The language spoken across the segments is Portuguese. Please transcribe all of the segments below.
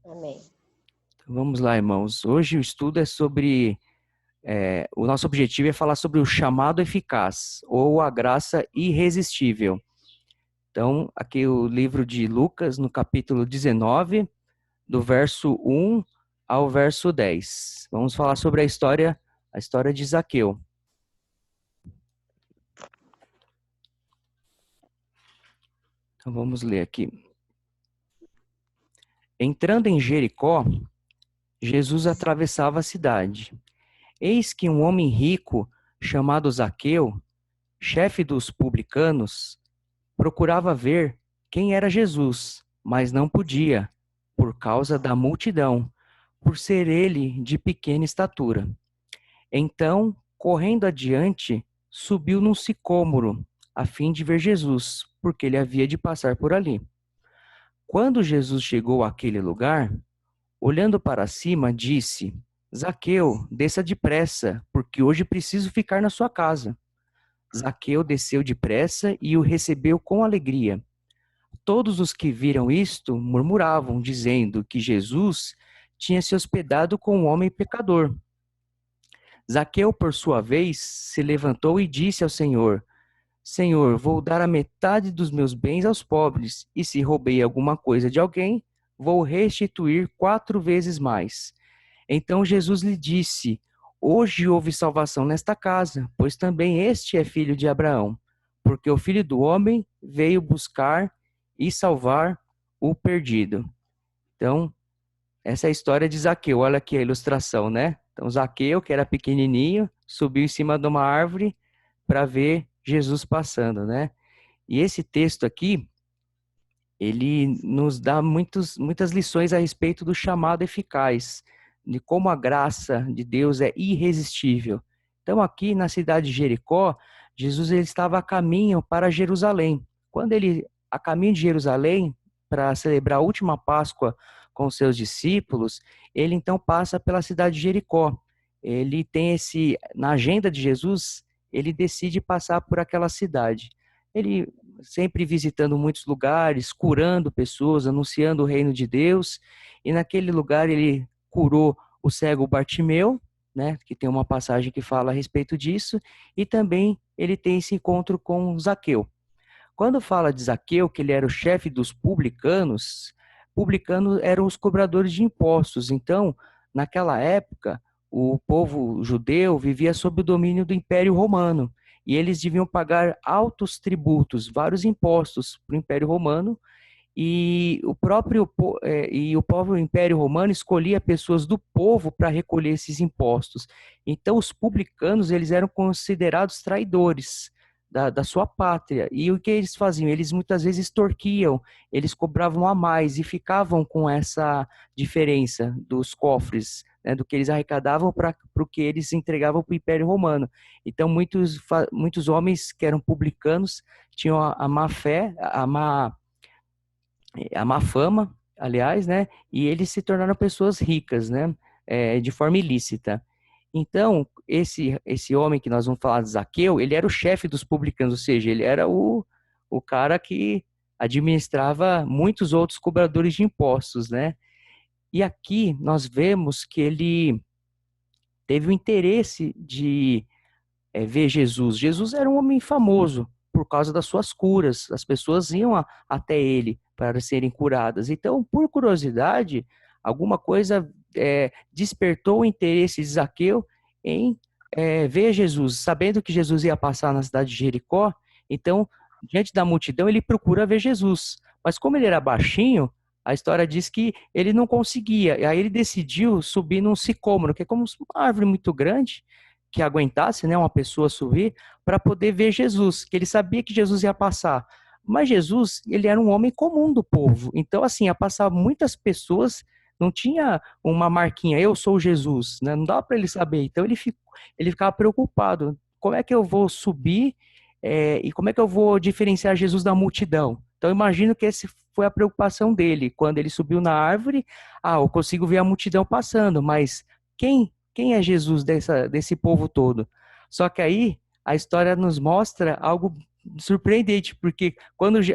Amém. Então, vamos lá, irmãos. Hoje o estudo é sobre... o nosso objetivo é falar sobre o chamado eficaz, ou a graça irresistível. Então, aqui o livro de Lucas, no capítulo 19, do verso 1 ao verso 10. Vamos falar sobre a história de Zaqueu. Então, vamos ler aqui. Entrando em Jericó, Jesus atravessava a cidade. Eis que um homem rico, chamado Zaqueu, chefe dos publicanos, procurava ver quem era Jesus, mas não podia, por causa da multidão, por ser ele de pequena estatura. Então, correndo adiante, subiu num sicômoro, a fim de ver Jesus, porque ele havia de passar por ali. Quando Jesus chegou àquele lugar, olhando para cima, disse: Zaqueu, desça depressa, porque hoje preciso ficar na sua casa. Zaqueu desceu depressa e o recebeu com alegria. Todos os que viram isto murmuravam, dizendo que Jesus tinha se hospedado com um homem pecador. Zaqueu, por sua vez, se levantou e disse ao Senhor: Senhor, vou dar a metade dos meus bens aos pobres, e se roubei alguma coisa de alguém, vou restituir 4 vezes mais. Então Jesus lhe disse: Hoje houve salvação nesta casa, pois também este é filho de Abraão, porque o Filho do Homem veio buscar e salvar o perdido. Então, essa é a história de Zaqueu. Olha aqui a ilustração, né? Então, Zaqueu, que era pequenininho, subiu em cima de uma árvore para ver Jesus passando, né? E esse texto aqui, ele nos dá muitas lições a respeito do chamado eficaz, de como a graça de Deus é irresistível. Então, aqui na cidade de Jericó, Jesus ele estava a caminho para Jerusalém. Quando ele, a caminho de Jerusalém, para celebrar a última Páscoa com seus discípulos, ele então passa pela cidade de Jericó. Ele tem na agenda de Jesus, ele decide passar por aquela cidade. Ele sempre visitando muitos lugares, curando pessoas, anunciando o reino de Deus. E naquele lugar ele curou o cego Bartimeu, né, que tem uma passagem que fala a respeito disso, e também ele tem esse encontro com Zaqueu. Quando fala de Zaqueu, que ele era o chefe dos publicanos, publicanos eram os cobradores de impostos. Então, naquela época, o povo judeu vivia sob o domínio do Império Romano e eles deviam pagar altos tributos, vários impostos para o Império Romano, e o próprio Império Romano escolhia pessoas do povo para recolher esses impostos. Então os publicanos eles eram considerados traidores da sua pátria. E o que eles faziam? Eles muitas vezes extorquiam, eles cobravam a mais e ficavam com essa diferença dos cofres, né, do que eles arrecadavam para o que eles entregavam para o Império Romano. Então muitos homens que eram publicanos tinham a má fé, a má fama, aliás, né? E eles se tornaram pessoas ricas, né? De forma ilícita. Então, esse homem que nós vamos falar de Zaqueu, ele era o chefe dos publicanos, ou seja, ele era o cara que administrava muitos outros cobradores de impostos, né? E aqui nós vemos que ele teve o interesse de ver Jesus. Jesus era um homem famoso por causa das suas curas. As pessoas iam até ele para serem curadas. Então, por curiosidade, alguma coisa despertou o interesse de Zaqueu em ver Jesus, sabendo que Jesus ia passar na cidade de Jericó. Então, diante da multidão, ele procura ver Jesus. Mas como ele era baixinho, a história diz que ele não conseguia. E aí ele decidiu subir num sicômoro, que é como uma árvore muito grande, que aguentasse, né, uma pessoa subir para poder ver Jesus, que ele sabia que Jesus ia passar. Mas Jesus, ele era um homem comum do povo. Então, assim, ia passar muitas pessoas, não tinha uma marquinha, eu sou Jesus, né? Não dava para ele saber. Então, ele ficava preocupado. Como é que eu vou subir e como é que eu vou diferenciar Jesus da multidão? Então, imagino que essa foi a preocupação dele. Quando ele subiu na árvore, eu consigo ver a multidão passando, mas quem é Jesus desse povo todo? Só que aí a história nos mostra algo surpreendente, porque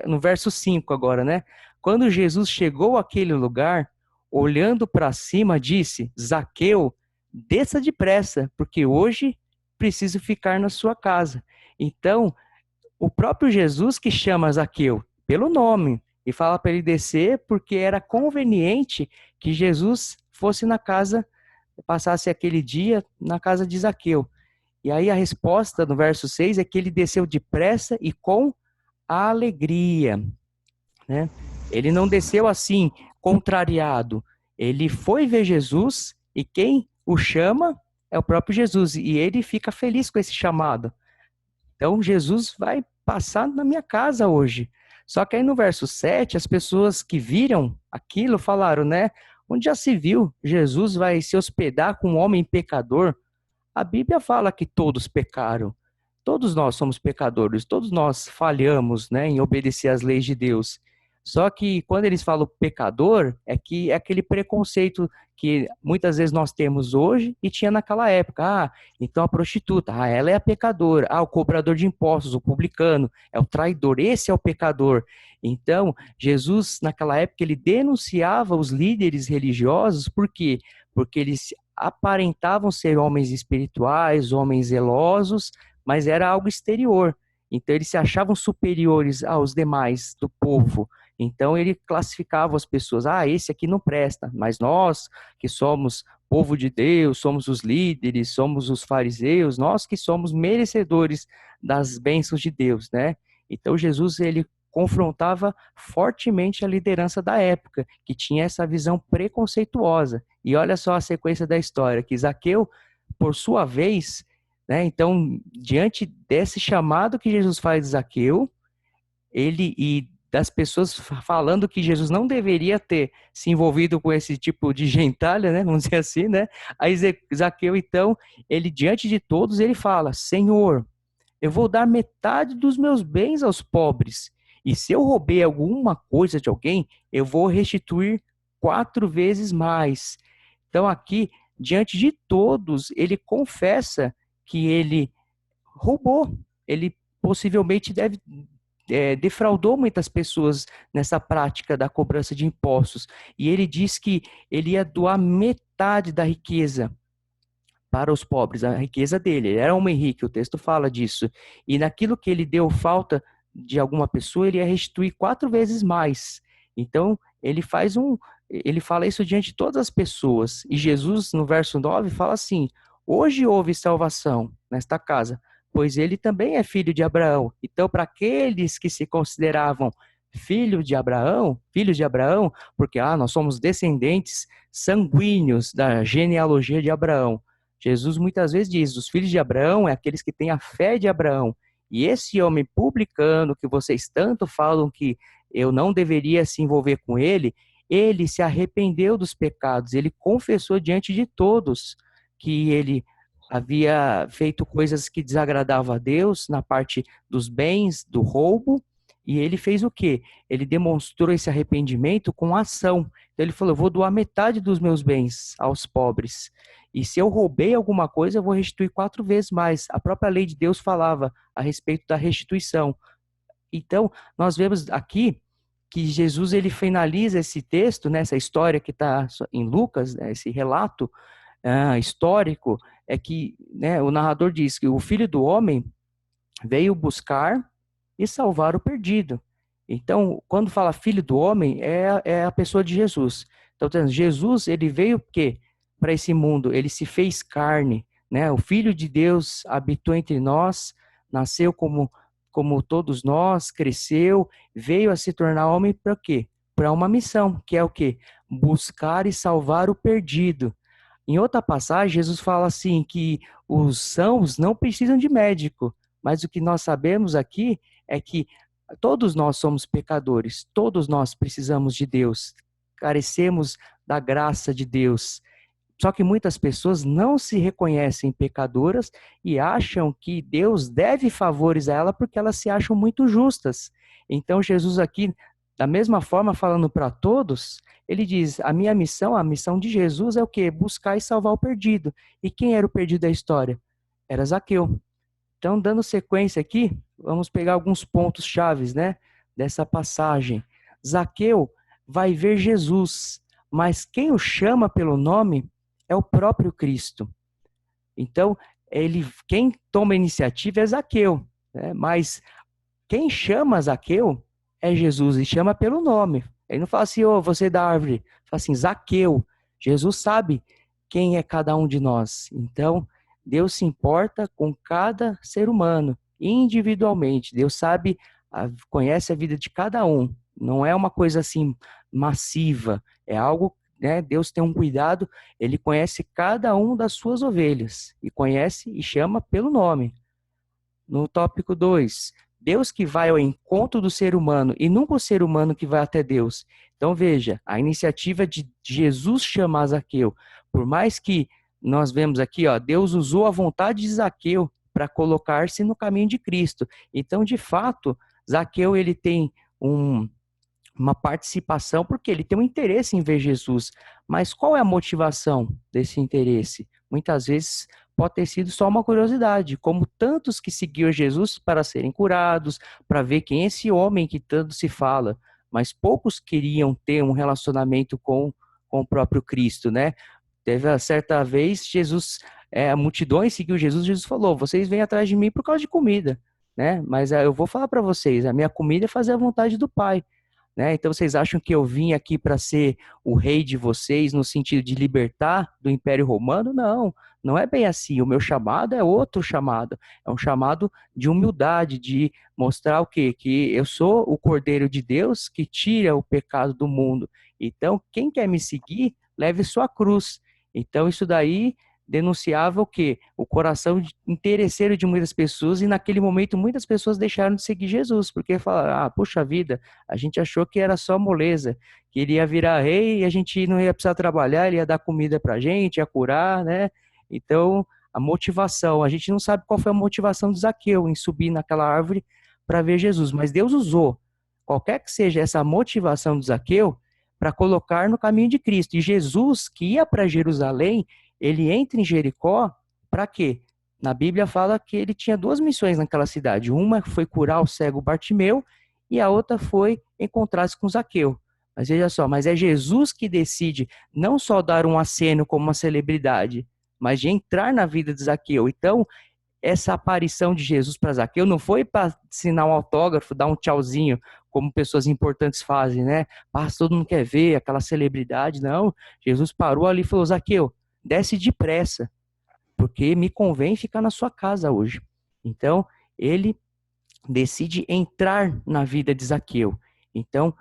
no verso 5 agora, né? Quando Jesus chegou àquele lugar, olhando para cima, disse: Zaqueu, desça depressa, porque hoje preciso ficar na sua casa. Então, o próprio Jesus que chama Zaqueu pelo nome e fala para ele descer, porque era conveniente que Jesus fosse na casa, passasse aquele dia na casa de Zaqueu. E aí a resposta no verso 6 é que ele desceu depressa e com alegria, né? Ele não desceu assim, contrariado. Ele foi ver Jesus e quem o chama é o próprio Jesus. E ele fica feliz com esse chamado. Então, Jesus vai passar na minha casa hoje. Só que aí no verso 7, as pessoas que viram aquilo falaram, né? Onde já se viu, Jesus vai se hospedar com um homem pecador? A Bíblia fala que todos pecaram. Todos nós somos pecadores, todos nós falhamos, né, em obedecer às leis de Deus. Só que quando eles falam pecador, é que é aquele preconceito que muitas vezes nós temos hoje e tinha naquela época. Ah, então a prostituta, ah, ela é a pecadora. Ah, o cobrador de impostos, o publicano, é o traidor, esse é o pecador. Então, Jesus, naquela época, ele denunciava os líderes religiosos, por quê? Porque eles aparentavam ser homens espirituais, homens zelosos, mas era algo exterior. Então eles se achavam superiores aos demais do povo. Então ele classificava as pessoas, ah, esse aqui não presta, mas nós que somos povo de Deus, somos os líderes, somos os fariseus, nós que somos merecedores das bênçãos de Deus, né? Então Jesus, ele confrontava fortemente a liderança da época, que tinha essa visão preconceituosa. E olha só a sequência da história, que Zaqueu, por sua vez, né, então, diante desse chamado que Jesus faz de Zaqueu, ele e das pessoas falando que Jesus não deveria ter se envolvido com esse tipo de gentalha, né, vamos dizer assim, né? Aí Zaqueu, então, ele diante de todos, ele fala: Senhor, eu vou dar metade dos meus bens aos pobres. E se eu roubei alguma coisa de alguém, eu vou restituir 4 vezes mais. Então, aqui, diante de todos, ele confessa que ele roubou. Ele possivelmente defraudou muitas pessoas nessa prática da cobrança de impostos. E ele diz que ele ia doar metade da riqueza para os pobres, a riqueza dele. Ele era um homem rico, o texto fala disso. E naquilo que ele deu falta de alguma pessoa, ele ia restituir 4 vezes mais. Então, ele fala isso diante de todas as pessoas. E Jesus, no verso 9, fala assim: hoje houve salvação nesta casa, pois ele também é filho de Abraão. Então, para aqueles que se consideravam filhos de Abraão, porque nós somos descendentes sanguíneos da genealogia de Abraão. Jesus muitas vezes diz: os filhos de Abraão é aqueles que têm a fé de Abraão. E esse homem publicano, que vocês tanto falam que eu não deveria se envolver com ele, ele se arrependeu dos pecados, ele confessou diante de todos que ele havia feito coisas que desagradavam a Deus na parte dos bens, do roubo, e ele fez o quê? Ele demonstrou esse arrependimento com ação. Então ele falou: eu vou doar metade dos meus bens aos pobres. E se eu roubei alguma coisa, eu vou restituir 4 vezes mais. A própria lei de Deus falava a respeito da restituição. Então, nós vemos aqui que Jesus, ele finaliza esse texto, né, essa história que está em Lucas, né, esse relato histórico, é que, né, o narrador diz que o Filho do Homem veio buscar e salvar o perdido. Então, quando fala Filho do Homem, é a pessoa de Jesus. Então, Jesus, ele veio quê? Para esse mundo, ele se fez carne, né? O Filho de Deus habitou entre nós, nasceu como todos nós, cresceu, veio a se tornar homem para quê? Para uma missão, que é o quê? Buscar e salvar o perdido. Em outra passagem, Jesus fala assim que os sãos não precisam de médico, mas o que nós sabemos aqui é que todos nós somos pecadores, todos nós precisamos de Deus, carecemos da graça de Deus. Só que muitas pessoas não se reconhecem pecadoras e acham que Deus deve favores a ela porque elas se acham muito justas. Então Jesus aqui, da mesma forma, falando para todos, ele diz: a minha missão, a missão de Jesus é o quê? Buscar e salvar o perdido. E quem era o perdido da história? Era Zaqueu. Então, dando sequência aqui, vamos pegar alguns pontos chaves, né, dessa passagem. Zaqueu vai ver Jesus, mas quem o chama pelo nome é o próprio Cristo. Então, quem toma a iniciativa é Zaqueu, né? Mas quem chama Zaqueu é Jesus e chama pelo nome. Ele não fala assim, ô, você é da árvore. Ele fala assim, Zaqueu. Jesus sabe quem é cada um de nós. Então, Deus se importa com cada ser humano, individualmente. Deus sabe, conhece a vida de cada um. Não é uma coisa assim massiva. É algo, né? Deus tem um cuidado. Ele conhece cada um das suas ovelhas e conhece e chama pelo nome. No tópico 2, Deus que vai ao encontro do ser humano e nunca o ser humano que vai até Deus. Então veja, a iniciativa de Jesus chamar Zaqueu, por mais que nós vemos aqui, ó, Deus usou a vontade de Zaqueu para colocar-se no caminho de Cristo. Então, de fato, Zaqueu ele tem uma participação porque ele tem um interesse em ver Jesus. Mas qual é a motivação desse interesse? Muitas vezes pode ter sido só uma curiosidade, como tantos que seguiam Jesus para serem curados, para ver quem é esse homem que tanto se fala, mas poucos queriam ter um relacionamento com o próprio Cristo, né? Teve uma certa vez, Jesus, a multidão seguiu Jesus, Jesus falou, vocês vêm atrás de mim por causa de comida, né? Mas eu vou falar para vocês, a minha comida é fazer a vontade do Pai. Né? Então vocês acham que eu vim aqui para ser o rei de vocês no sentido de libertar do Império Romano? Não, não é bem assim. O meu chamado é outro chamado. É um chamado de humildade, de mostrar o quê? Que eu sou o Cordeiro de Deus que tira o pecado do mundo. Então, quem quer me seguir, leve sua cruz. Então, isso daí denunciava o quê? O coração interesseiro de muitas pessoas, e naquele momento muitas pessoas deixaram de seguir Jesus, porque falaram, puxa vida, a gente achou que era só moleza, que ele ia virar rei e a gente não ia precisar trabalhar, ele ia dar comida pra gente, ia curar, né? Então, a motivação, a gente não sabe qual foi a motivação de Zaqueu em subir naquela árvore para ver Jesus, mas Deus usou, qualquer que seja essa motivação de Zaqueu, para colocar no caminho de Cristo. E Jesus, que ia para Jerusalém, ele entra em Jericó para quê? Na Bíblia fala que ele tinha duas missões naquela cidade. Uma foi curar o cego Bartimeu e a outra foi encontrar-se com Zaqueu. Mas veja só, mas é Jesus que decide não só dar um aceno como uma celebridade, mas de entrar na vida de Zaqueu. Então, essa aparição de Jesus para Zaqueu não foi para assinar um autógrafo, dar um tchauzinho, como pessoas importantes fazem, né? Todo mundo quer ver aquela celebridade. Não, Jesus parou ali e falou, Zaqueu, desce depressa, porque me convém ficar na sua casa hoje. Então, ele decide entrar na vida de Zaqueu. Então,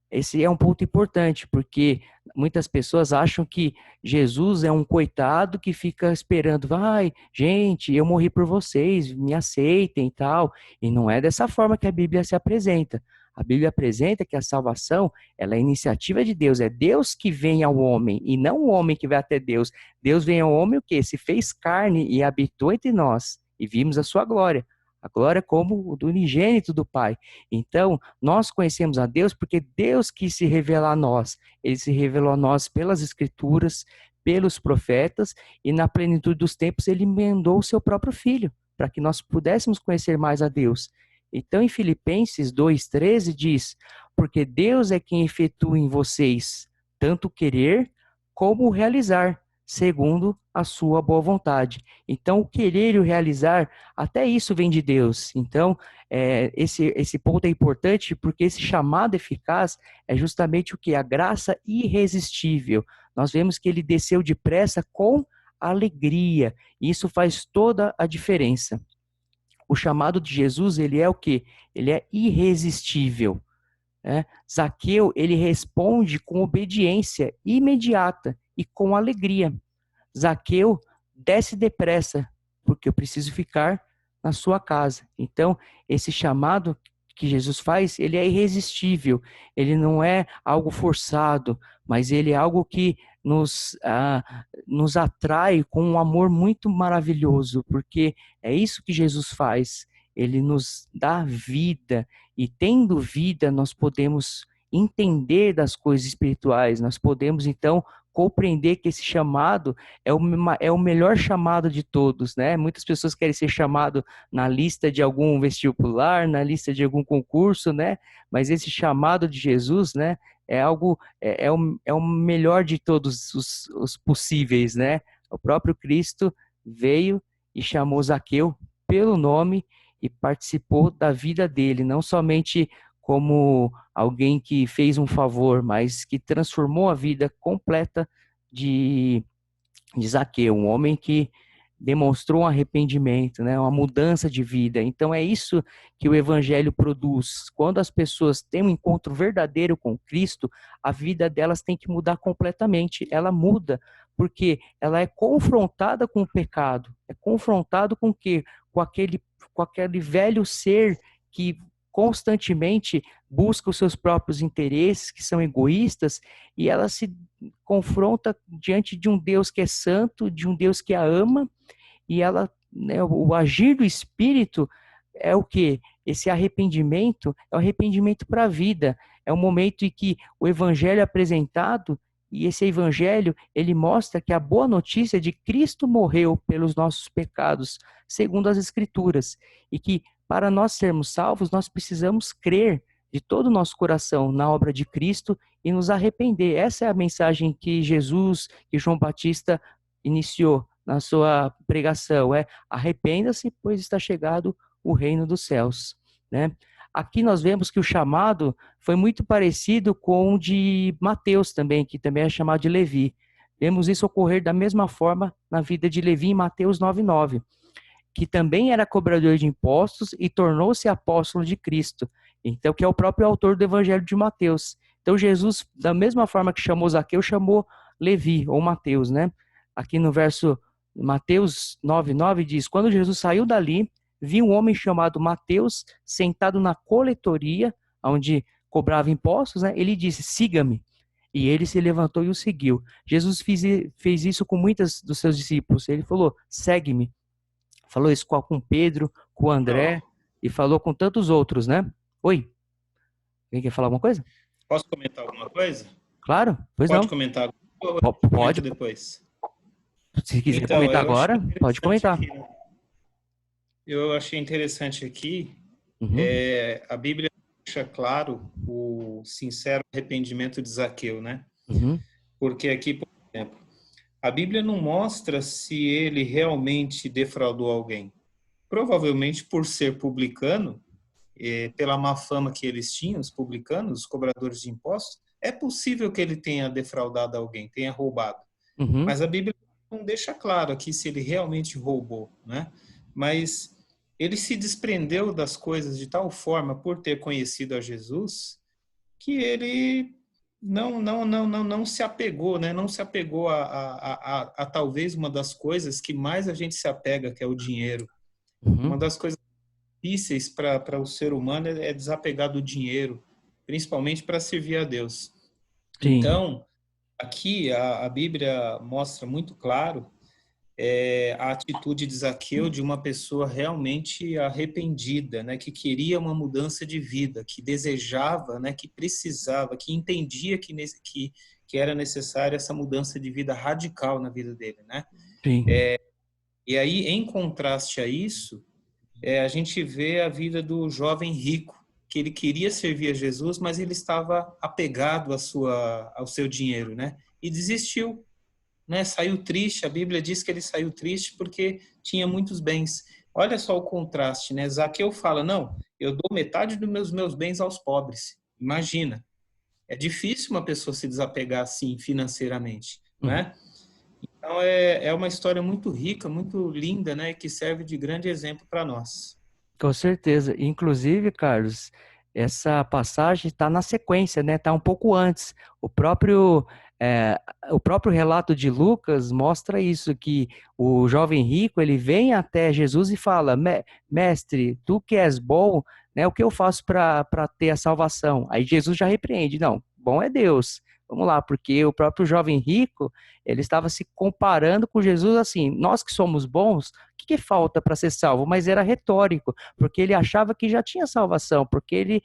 esse é um ponto importante, porque muitas pessoas acham que Jesus é um coitado que fica esperando, vai, gente, eu morri por vocês, me aceitem e tal. E não é dessa forma que a Bíblia se apresenta. A Bíblia apresenta que a salvação, ela é iniciativa de Deus, é Deus que vem ao homem, e não o homem que vai até Deus. Deus vem ao homem o quê? Se fez carne e habitou entre nós, e vimos a sua glória. A glória como o do unigênito do Pai. Então, nós conhecemos a Deus porque Deus quis se revelar a nós. Ele se revelou a nós pelas Escrituras, pelos profetas, e na plenitude dos tempos ele mandou o seu próprio Filho, para que nós pudéssemos conhecer mais a Deus. Então, em Filipenses 2,13 diz, porque Deus é quem efetua em vocês tanto o querer como o realizar, segundo a sua boa vontade. Então, o querer e o realizar, até isso vem de Deus. Então, esse ponto é importante porque esse chamado eficaz é justamente o que? A graça irresistível. Nós vemos que ele desceu depressa com alegria. E isso faz toda a diferença. O chamado de Jesus, ele é o quê? Ele é irresistível. Né? Zaqueu, ele responde com obediência imediata e com alegria. Zaqueu, desce depressa, porque eu preciso ficar na sua casa. Então, esse chamado que Jesus faz, ele é irresistível, ele não é algo forçado, mas ele é algo que nos atrai com um amor muito maravilhoso, porque é isso que Jesus faz, ele nos dá vida, e tendo vida, nós podemos entender das coisas espirituais, nós podemos, então, compreender que esse chamado é o melhor chamado de todos, né? Muitas pessoas querem ser chamado na lista de algum vestibular, na lista de algum concurso, né? Mas esse chamado de Jesus, né? é algo, é o melhor de todos os possíveis, né? O próprio Cristo veio e chamou Zaqueu pelo nome e participou da vida dele, não somente como alguém que fez um favor, mas que transformou a vida completa de Zaqueu, um homem que demonstrou um arrependimento, né, uma mudança de vida. Então é isso que o evangelho produz. Quando as pessoas têm um encontro verdadeiro com Cristo, a vida delas tem que mudar completamente. Ela muda porque ela é confrontada com o pecado, é confrontado com o quê? Com aquele velho ser que constantemente busca os seus próprios interesses, que são egoístas, e ela se confronta diante de um Deus que é santo, de um Deus que a ama, e ela, né, o agir do Espírito é o que? Esse arrependimento é o arrependimento para a vida, é o momento em que o evangelho é apresentado, e esse evangelho, ele mostra que a boa notícia de Cristo morreu pelos nossos pecados, segundo as Escrituras, e que para nós sermos salvos, nós precisamos crer de todo o nosso coração na obra de Cristo e nos arrepender. Essa é a mensagem que Jesus e João Batista iniciou na sua pregação, arrependa-se, pois está chegado o reino dos céus, né? Aqui nós vemos que o chamado foi muito parecido com o de Mateus também, que também é chamado de Levi. Vemos isso ocorrer da mesma forma na vida de Levi em Mateus 9:9, que também era cobrador de impostos e tornou-se apóstolo de Cristo. Então, que é o próprio autor do Evangelho de Mateus. Então, Jesus, da mesma forma que chamou Zaqueu, chamou Levi, ou Mateus, né? Aqui no verso Mateus 9:9 diz: Quando Jesus saiu dali, viu um homem chamado Mateus sentado na coletoria, onde cobrava impostos, né? Ele disse: siga-me. E ele se levantou e o seguiu. Jesus fez isso com muitos dos seus discípulos. Ele falou: segue-me. Falou isso com Pedro, com André Então, e falou com tantos outros, né? Oi, alguém quer falar alguma coisa? posso comentar alguma coisa? Claro, pois Pode não. comentar agora ou eu Pode, comento depois? se quiser Então, comentar eu achei agora, pode interessante comentar. aqui, né? Eu achei interessante aqui, Uhum, a Bíblia deixa claro o sincero arrependimento de Zaqueu, né? uhum, Porque aqui, por exemplo, a Bíblia não mostra se ele realmente defraudou alguém. Provavelmente por ser publicano, pela má fama que eles tinham, os publicanos, os cobradores de impostos, é possível que ele tenha defraudado alguém, tenha roubado. uhum, Mas a Bíblia não deixa claro aqui se ele realmente roubou, né? Mas ele se desprendeu das coisas de tal forma por ter conhecido a Jesus que ele não se apegou, né? Não se apegou a talvez uma das coisas que mais a gente se apega, que é o dinheiro. Uma uhum. das coisas difíceis para o ser humano é desapegar do dinheiro, principalmente para servir a Deus. Sim, Então, aqui a Bíblia mostra muito claro a atitude de Zaqueu de uma pessoa realmente arrependida, né, que queria uma mudança de vida, que desejava, né, que precisava, que entendia que era necessária essa mudança de vida radical na vida dele, né? sim. E aí, em contraste a isso, a gente vê a vida do jovem rico, que ele queria servir a Jesus, mas ele estava apegado ao seu dinheiro, né? E desistiu, né? Saiu triste. A Bíblia diz que ele saiu triste porque tinha muitos bens. Olha só o contraste, né? Zaqueu fala: não, eu dou metade dos meus bens aos pobres. Imagina, é difícil uma pessoa se desapegar assim financeiramente, Uhum. né? Então é uma história muito rica, muito linda, né? Que serve de grande exemplo para nós. Com certeza. Inclusive, Carlos, essa passagem está na sequência, né? Está um pouco antes. É, o próprio relato de Lucas mostra isso, que o jovem rico ele vem até Jesus e fala: Mestre, tu que és bom, né? O que eu faço para ter a salvação? Aí Jesus já repreende: Não, bom é Deus. Vamos lá, porque o próprio jovem rico ele estava se comparando com Jesus assim: nós que somos bons, o que falta para ser salvo? Mas era retórico, porque ele achava que já tinha salvação, porque ele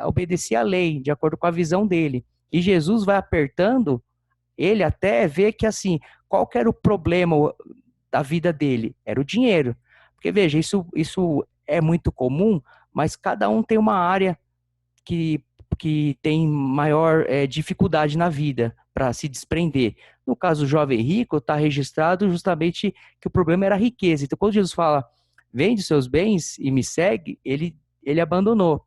obedecia à lei, de acordo com a visão dele. E Jesus vai apertando ele até ver que, assim, qual que era o problema da vida dele? Era o dinheiro. Porque, veja, isso é muito comum, mas cada um tem uma área que, que tem maior dificuldade na vida para se desprender. No caso, o jovem rico está registrado justamente que o problema era a riqueza. Então, quando Jesus fala, vende seus bens e me segue, ele abandonou.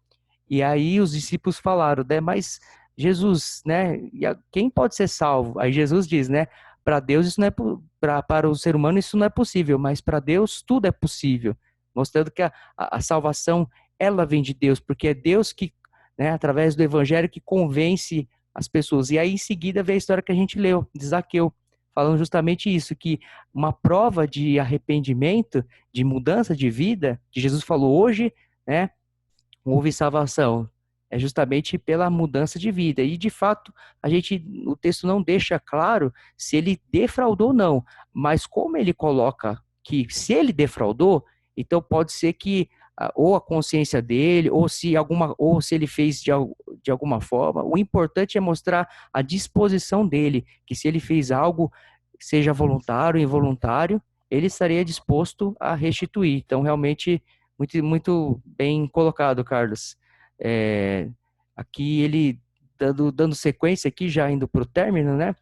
E aí os discípulos falaram, né, mas Jesus, né, quem pode ser salvo? Aí Jesus diz, né, para Deus isso não é para o ser humano isso não é possível, mas para Deus tudo é possível, mostrando que a salvação ela vem de Deus, porque é Deus que, né, através do evangelho que convence as pessoas. E aí em seguida vem a história que a gente leu de Zaqueu, falando justamente isso, que uma prova de arrependimento, de mudança de vida, que Jesus falou hoje, né, houve salvação. É justamente pela mudança de vida. E, de fato, o texto não deixa claro se ele defraudou ou não. Mas como ele coloca que se ele defraudou, então pode ser que ou a consciência dele, ou se ele fez de alguma forma. O importante é mostrar a disposição dele, que se ele fez algo, seja voluntário ou involuntário, ele estaria disposto a restituir. Então, realmente, muito, muito bem colocado, Carlos. Aqui ele, dando sequência aqui, já indo para o término, né?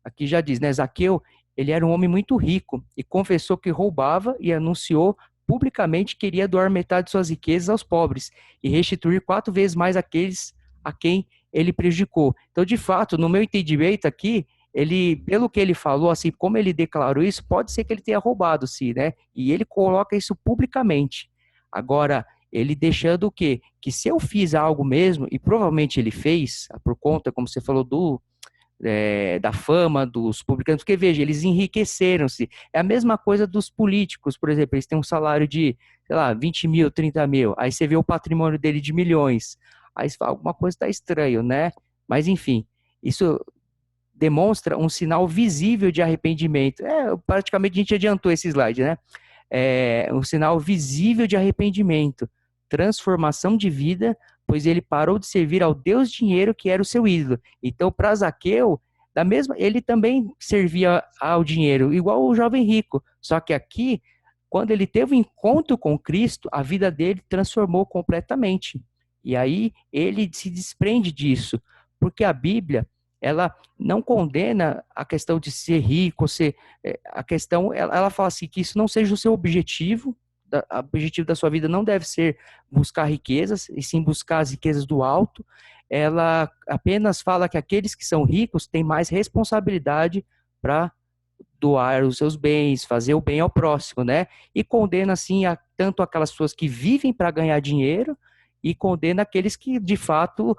Aqui já diz, né? Zaqueu, ele era um homem muito rico e confessou que roubava e anunciou publicamente que queria doar metade de suas riquezas aos pobres e restituir 4 vezes mais aqueles a quem ele prejudicou. Então, de fato, no meu entendimento aqui, ele, pelo que ele falou, assim, como ele declarou isso, pode ser que ele tenha roubado, sim, né? E ele coloca isso publicamente. Agora, ele deixando o quê? Que se eu fiz algo mesmo, e provavelmente ele fez, por conta, como você falou, da fama dos publicanos, porque veja, eles enriqueceram-se. É a mesma coisa dos políticos, por exemplo, eles têm um salário de, sei lá, 20 mil, 30 mil, aí você vê o patrimônio dele de milhões, aí você fala, alguma coisa está estranho, né? Mas enfim, isso demonstra um sinal visível de arrependimento. Praticamente a gente adiantou esse slide, né? Um sinal visível de arrependimento, transformação de vida, pois ele parou de servir ao Deus dinheiro que era o seu ídolo. Então, para Zaqueu, ele também servia ao dinheiro, igual o jovem rico. Só que aqui, quando ele teve um encontro com Cristo, a vida dele transformou completamente. E aí ele se desprende disso, porque a Bíblia, ela não condena a questão de ser rico, a questão, ela fala assim, que isso não seja o seu objetivo, o objetivo da sua vida não deve ser buscar riquezas, e sim buscar as riquezas do alto. Ela apenas fala que aqueles que são ricos têm mais responsabilidade para doar os seus bens, fazer o bem ao próximo, né? E condena, assim, tanto aquelas pessoas que vivem para ganhar dinheiro, e condena aqueles que, de fato,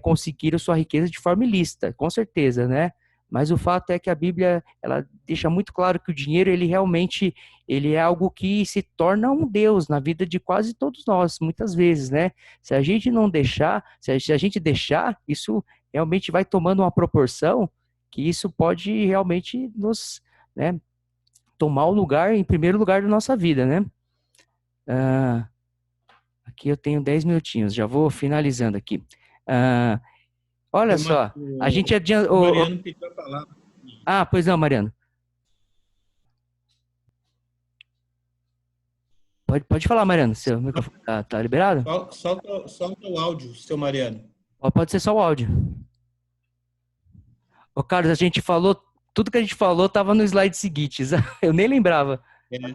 conseguiram sua riqueza de forma ilícita, com certeza, né? Mas o fato é que a Bíblia, ela deixa muito claro que o dinheiro, ele realmente, ele é algo que se torna um Deus na vida de quase todos nós, muitas vezes, né? Se a gente não deixar, se a gente deixar, isso realmente vai tomando uma proporção que isso pode realmente nos, né, tomar o lugar, em primeiro lugar da nossa vida, né? Aqui eu tenho 10 minutinhos, já vou finalizando aqui. Olha só, a gente adianta. O Mariano pediu a palavra. Pois não, Mariano. Pode falar, Mariano. Seu microfone tá liberado? Solta o áudio, seu Mariano. Pode ser só o áudio. Ô, Carlos, a gente falou, tudo que a gente falou estava no slide seguinte. Eu nem lembrava.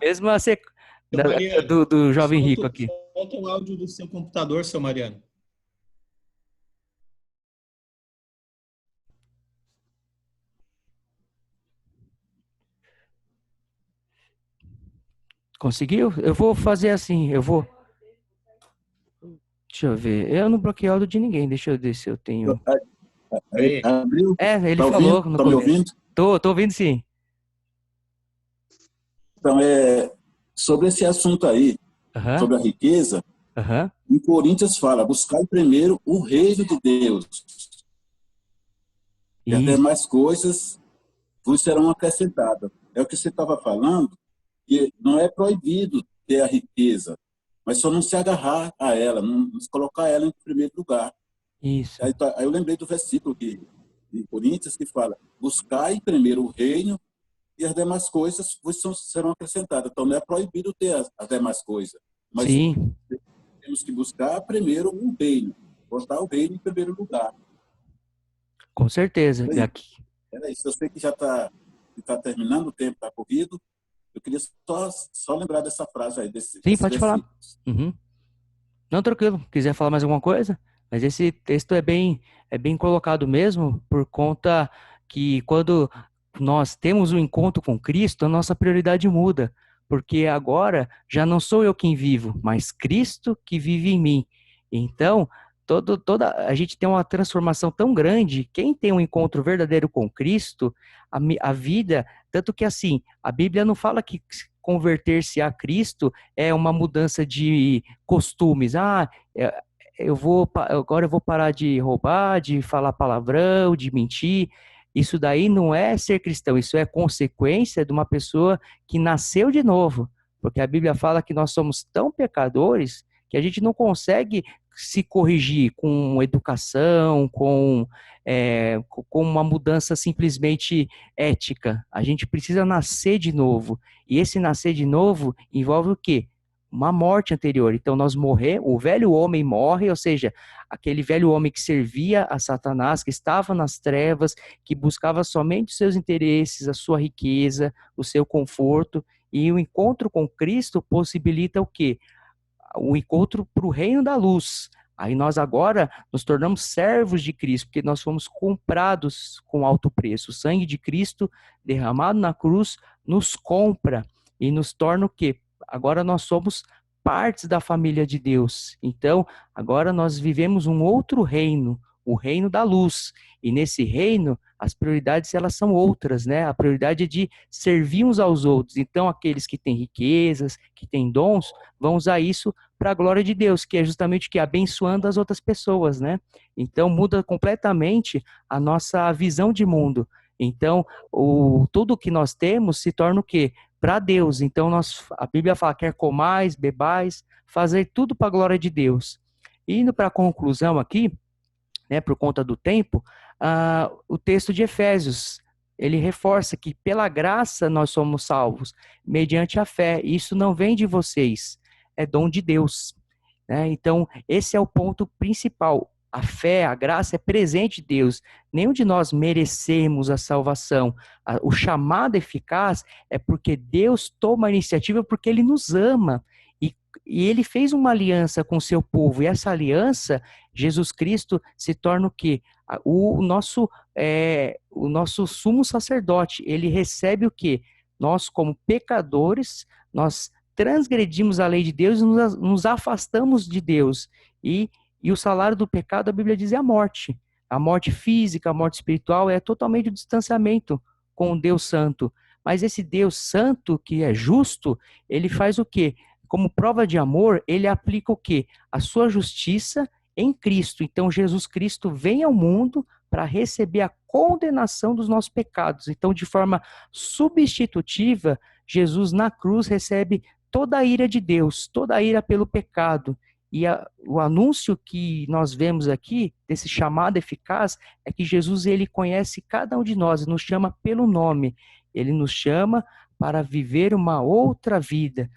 Mesmo a do jovem rico aqui. Solta o áudio do seu computador, seu Mariano. Conseguiu? Eu vou fazer assim, Deixa eu ver. Eu não bloqueei áudio de ninguém. Deixa eu ver se eu tenho. Abriu? Ele tá falou ouvindo? no Tá começo. me ouvindo? Tô ouvindo sim. Então, sobre esse assunto aí, sobre a riqueza, em Coríntios fala, buscar primeiro o reino de Deus. E as demais coisas vos serão acrescentadas. É o que você estava falando, que não é proibido ter a riqueza, mas só não se agarrar a ela, não se colocar ela em primeiro lugar. Isso. Aí eu lembrei do versículo de Coríntios que fala, buscai primeiro o reino e as demais coisas vos serão acrescentadas. Então não é proibido ter as demais coisas, mas Sim. temos que buscar primeiro o reino. botar o reino em primeiro lugar. Com certeza. Era Aqui. isso. Eu sei que já está terminando o tempo, está corrido. Eu queria só lembrar dessa frase aí, Sim, desse pode falar. versículo. Uhum. Não, tranquilo. Quiser falar mais alguma coisa? Mas esse texto é bem colocado mesmo, por conta que quando nós temos o encontro com Cristo, a nossa prioridade muda. Porque agora já não sou eu quem vivo, mas Cristo que vive em mim. Então, a gente tem uma transformação tão grande. Quem tem um encontro verdadeiro com Cristo, a vida, tanto que assim, a Bíblia não fala que converter-se a Cristo é uma mudança de costumes. Agora eu vou parar de roubar, de falar palavrão, de mentir. Isso daí não é ser cristão, isso é consequência de uma pessoa que nasceu de novo. Porque a Bíblia fala que nós somos tão pecadores que a gente não consegue se corrigir com educação, com uma mudança simplesmente ética. A gente precisa nascer de novo. E esse nascer de novo envolve o quê? Uma morte anterior. Então nós morremos, o velho homem morre, ou seja, aquele velho homem que servia a Satanás, que estava nas trevas, que buscava somente os seus interesses, a sua riqueza, o seu conforto, e o encontro com Cristo possibilita o quê? O encontro para o reino da luz. Aí nós agora nos tornamos servos de Cristo, porque nós fomos comprados com alto preço. O sangue de Cristo derramado na cruz nos compra e nos torna o quê? Agora nós somos partes da família de Deus. Então, agora nós vivemos um outro reino, o reino da luz. E nesse reino, as prioridades elas são outras, né? A prioridade é de servir uns aos outros. Então, aqueles que têm riquezas, que têm dons, vão usar isso para a glória de Deus, que é justamente o que abençoando as outras pessoas, né? Então, muda completamente a nossa visão de mundo. Então, tudo que nós temos se torna o quê? Para Deus. Então, a Bíblia fala, quer comais, bebais, fazer tudo para a glória de Deus. E indo para a conclusão aqui, né, por conta do tempo, o texto de Efésios, ele reforça que pela graça nós somos salvos, mediante a fé. Isso não vem de vocês, é dom de Deus, né? Então, esse é o ponto principal. A fé, a graça é presente de Deus. Nenhum de nós merecemos a salvação. O chamado eficaz é porque Deus toma a iniciativa, porque Ele nos ama. E Ele fez uma aliança com o seu povo. E essa aliança, Jesus Cristo se torna o quê? O nosso sumo sacerdote. Ele recebe o quê? Nós, como pecadores, nós transgredimos a lei de Deus e nos afastamos de Deus. E o salário do pecado, a Bíblia diz, é a morte. A morte física, a morte espiritual é totalmente o distanciamento com o Deus Santo. Mas esse Deus Santo, que é justo, ele faz o quê? Como prova de amor, ele aplica o quê? A sua justiça em Cristo. Então, Jesus Cristo vem ao mundo para receber a condenação dos nossos pecados. Então, de forma substitutiva, Jesus na cruz recebe toda a ira de Deus, toda a ira pelo pecado. E o anúncio que nós vemos aqui, desse chamado eficaz, é que Jesus ele conhece cada um de nós, nos chama pelo nome. Ele nos chama para viver uma outra vida.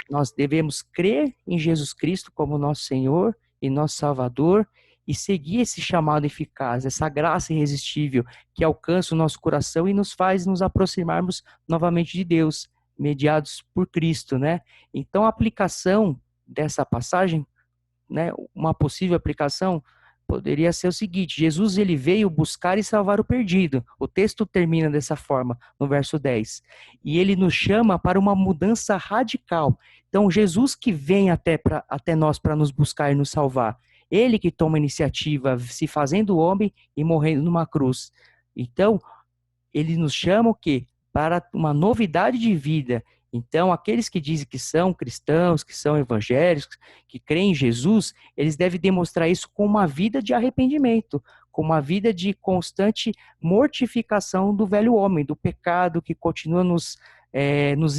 Nós devemos crer em Jesus Cristo como nosso Senhor e nosso Salvador e seguir esse chamado eficaz, essa graça irresistível que alcança o nosso coração e nos faz nos aproximarmos novamente de Deus, mediados por Cristo, né? Então, a aplicação dessa passagem, né, uma possível aplicação poderia ser o seguinte: Jesus ele veio buscar e salvar o perdido. O texto termina dessa forma, no verso 10. E ele nos chama para uma mudança radical. Então, Jesus que vem até nós para nos buscar e nos salvar. Ele que toma a iniciativa, se fazendo homem e morrendo numa cruz. Então, ele nos chama o quê? Para uma novidade de vida. Então, aqueles que dizem que são cristãos, que são evangélicos, que creem em Jesus, eles devem demonstrar isso com uma vida de arrependimento, com uma vida de constante mortificação do velho homem, do pecado que continua nos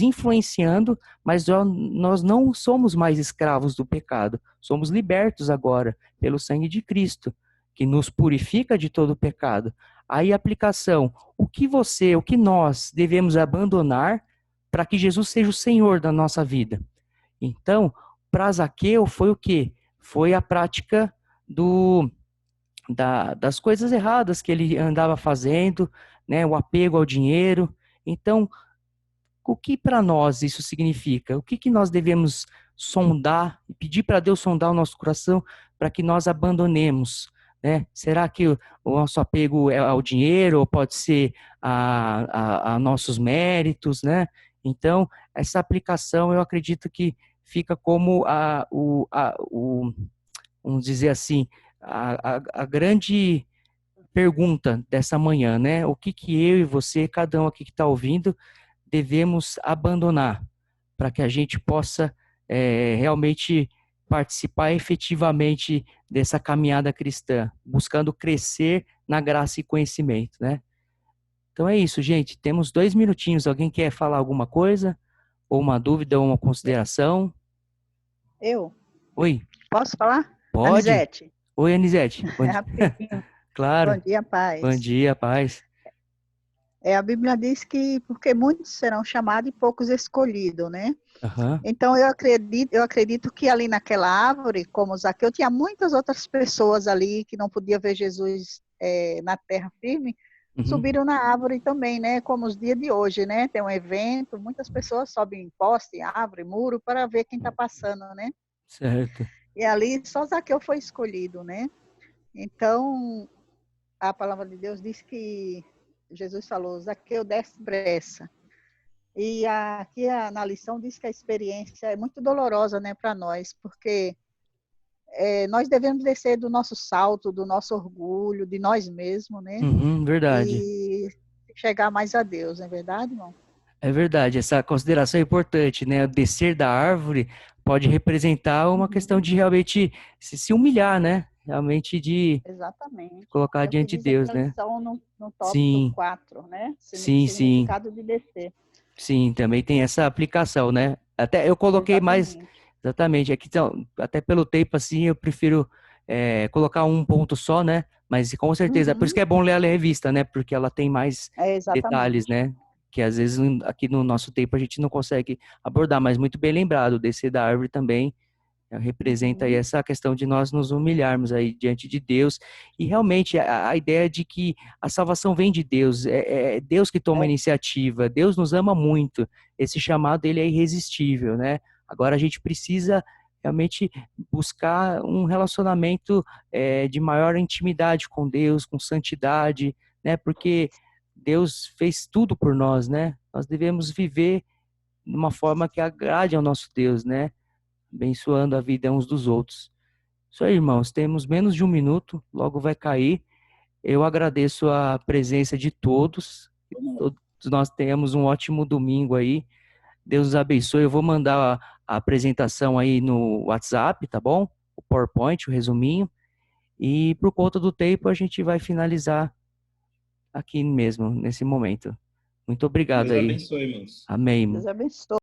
influenciando, mas nós não somos mais escravos do pecado, somos libertos agora pelo sangue de Cristo, que nos purifica de todo o pecado. Aí a aplicação, o que nós devemos abandonar para que Jesus seja o Senhor da nossa vida. Então, para Zaqueu foi o quê? Foi a prática das coisas erradas que ele andava fazendo, né? O apego ao dinheiro. Então, o que para nós isso significa? O que que nós devemos sondar e pedir para Deus sondar o nosso coração para que nós abandonemos, né? Será que o nosso apego é ao dinheiro ou pode ser a nossos méritos, né? Então, essa aplicação eu acredito que fica como vamos dizer assim, a grande pergunta dessa manhã, né? O que que eu e você, cada um aqui que está ouvindo, devemos abandonar para que a gente possa realmente participar efetivamente dessa caminhada cristã, buscando crescer na graça e conhecimento, né? Então é isso, gente. Temos 2 minutinhos. Alguém quer falar alguma coisa? Ou uma dúvida, ou uma consideração? Eu? Oi, Posso falar? pode? Anisete, Oi, Anisete. Bom é dia. rapidinho. Claro. Bom dia, Bom paz. dia, paz. A Bíblia diz que porque muitos serão chamados e poucos escolhidos, né? Aham. Então eu acredito que ali naquela árvore, como Zaqueu, tinha muitas outras pessoas ali que não podiam ver Jesus na terra firme, Uhum. subiram na árvore também, né? Como os dias de hoje, né? Tem um evento, muitas pessoas sobem em poste, árvore, muro, para ver quem está passando, né? Certo. E ali só Zaqueu foi escolhido, né? Então, a palavra de Deus diz que Jesus falou, Zaqueu, desce depressa. E aqui na lição diz que a experiência é muito dolorosa, né, para nós, porque nós devemos descer do nosso salto, do nosso orgulho, de nós mesmos, né, Uhum, verdade. e chegar mais a Deus, não é verdade, irmão? É verdade, essa consideração é importante, né? O descer da árvore pode representar uma questão de realmente se humilhar, né? Realmente de Exatamente. colocar É o que diante de diz aqui Deus, na né? lição no tópico Sim, 4, né? sim, sim, Significado de descer. sim, também tem essa aplicação, né? Até eu coloquei mais, Exatamente. exatamente, aqui então, até pelo tempo assim, eu prefiro colocar um ponto só, né? Mas com certeza, por isso que Uhum. é bom ler a revista, né? Porque ela tem mais detalhes, Exatamente. né? Que às vezes aqui no nosso tempo a gente não consegue abordar, mas muito bem lembrado, descer da árvore também representa aí Uhum. essa questão de nós nos humilharmos aí diante de Deus e realmente a ideia de que a salvação vem de Deus, é Deus que toma a É, iniciativa, Deus nos ama muito, esse chamado ele é irresistível, né? Agora a gente precisa realmente buscar um relacionamento de maior intimidade com Deus, com santidade, né? Porque Deus fez tudo por nós, né? Nós devemos viver de uma forma que agrade ao nosso Deus, né? Abençoando a vida uns dos outros. Isso aí, irmãos, temos menos de 1 minuto, logo vai cair. Eu agradeço a presença de todos, que todos nós tenhamos um ótimo domingo aí. Deus os abençoe. Eu vou mandar a apresentação aí no WhatsApp, tá bom? O PowerPoint, o resuminho. E por conta do tempo, a gente vai finalizar aqui mesmo, nesse momento. Muito obrigado Deus aí. abençoe, irmãos. Amém. Deus abençoe.